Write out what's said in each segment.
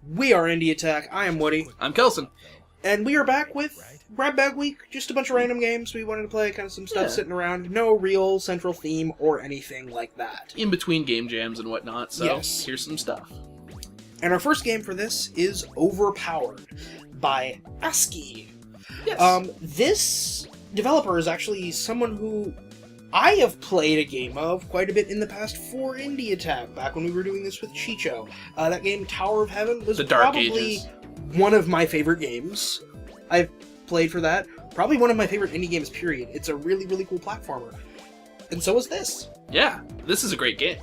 We are Indie Attack. I am Woody. I'm Kelson. And we are back with Grab Bag Week. Just a bunch of random games we wanted to play, kind of some stuff sitting around. No real central theme or anything like that. In between game jams and whatnot, so Yes. Here's some stuff. And our first game for this is OverPowered by ASCII. Yes. This developer is actually someone who I have played a game of quite a bit in the past for Indie Attack, back when we were doing this with Chicho. That game, Tower of Heaven, was The Dark probably Ages. one of my favorite games I've played for that. Probably one of my favorite indie games, period. It's a really, really cool platformer. And so is this. Yeah, this is a great game.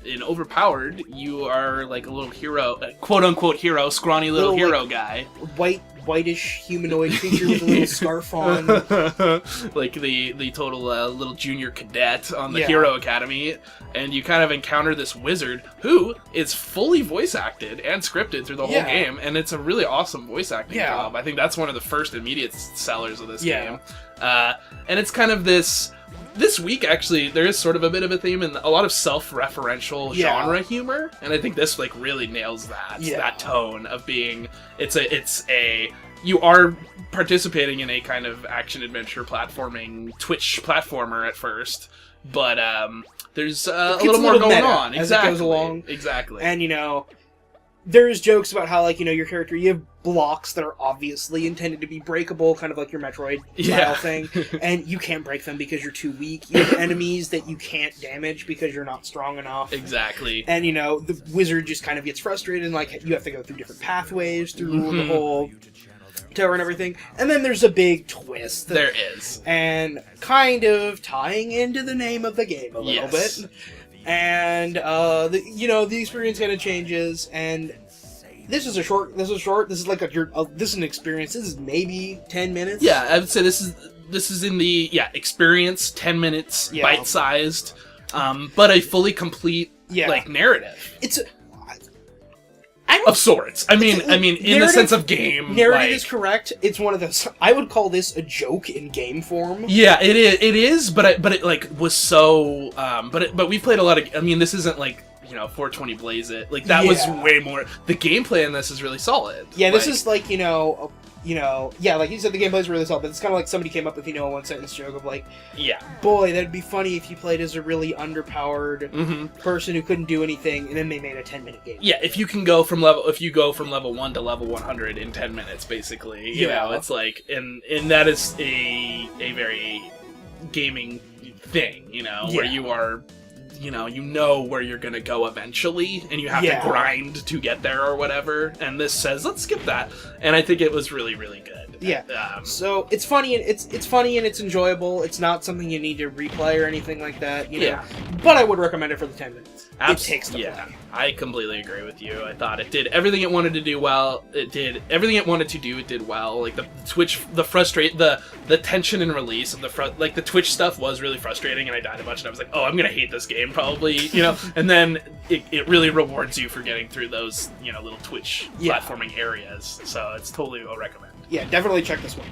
In Overpowered, you are like a little hero, quote-unquote hero, scrawny little hero guy. Whitish humanoid creature with a little scarf on. Like the total little junior cadet on the Hero Academy. And you kind of encounter this wizard who is fully voice acted and scripted through the whole game. And it's a really awesome voice acting job. I think that's one of the first immediate sellers of this game. And it's kind of this week, actually, there is sort of a bit of a theme and a lot of self-referential genre humor, and I think this like really nails that tone of being you are participating in a kind of action adventure platforming Twitch platformer at first, but there's a little more going on as it goes along. Exactly, and there's jokes about how, your character, you have blocks that are obviously intended to be breakable, kind of like your Metroid-style thing, and you can't break them because you're too weak. You have enemies that you can't damage because you're not strong enough. Exactly. And, the wizard just kind of gets frustrated, and, you have to go through different pathways through the whole tower and everything. And then there's a big twist. There is. And kind of tying into the name of the game a little bit. And, the experience kind of changes, and this is short, this is like this is an experience, this is maybe 10 minutes? Yeah, I would say this is in the, experience, 10 minutes, bite-sized, but a fully complete, narrative. It's of sorts. I mean, in the sense of game. Narrative is correct. It's one of those. I would call this a joke in game form. Yeah, it is. But it was so. But we played a lot of. I mean, this isn't 420 Blaze It. That was way more. The gameplay in this is really solid. Yeah, this is like you said, the gameplay is really solid, but it's kind of like somebody came up with, a one-sentence joke of boy, that'd be funny if you played as a really underpowered person who couldn't do anything, and then they made a 10-minute game. Yeah, if you go from level 1 to level 100 in 10 minutes, basically, you know, it's and that is a very gaming thing, where you are, where you're gonna go eventually, and you have to grind to get there or whatever, and this says, let's skip that, and I think it was really, really good. Yeah. So it's funny and it's funny and it's enjoyable. It's not something you need to replay or anything like that. You know? But I would recommend it for the 10 minutes. It takes to play. I completely agree with you. I thought it did everything it wanted to do well. It did everything it wanted to do. It did well. Like the tension and release of the Twitch stuff was really frustrating, and I died a bunch. And I was like, oh, I'm gonna hate this game probably. And then it really rewards you for getting through those little Twitch platforming areas. So it's totally a recommend. Yeah, definitely check this one.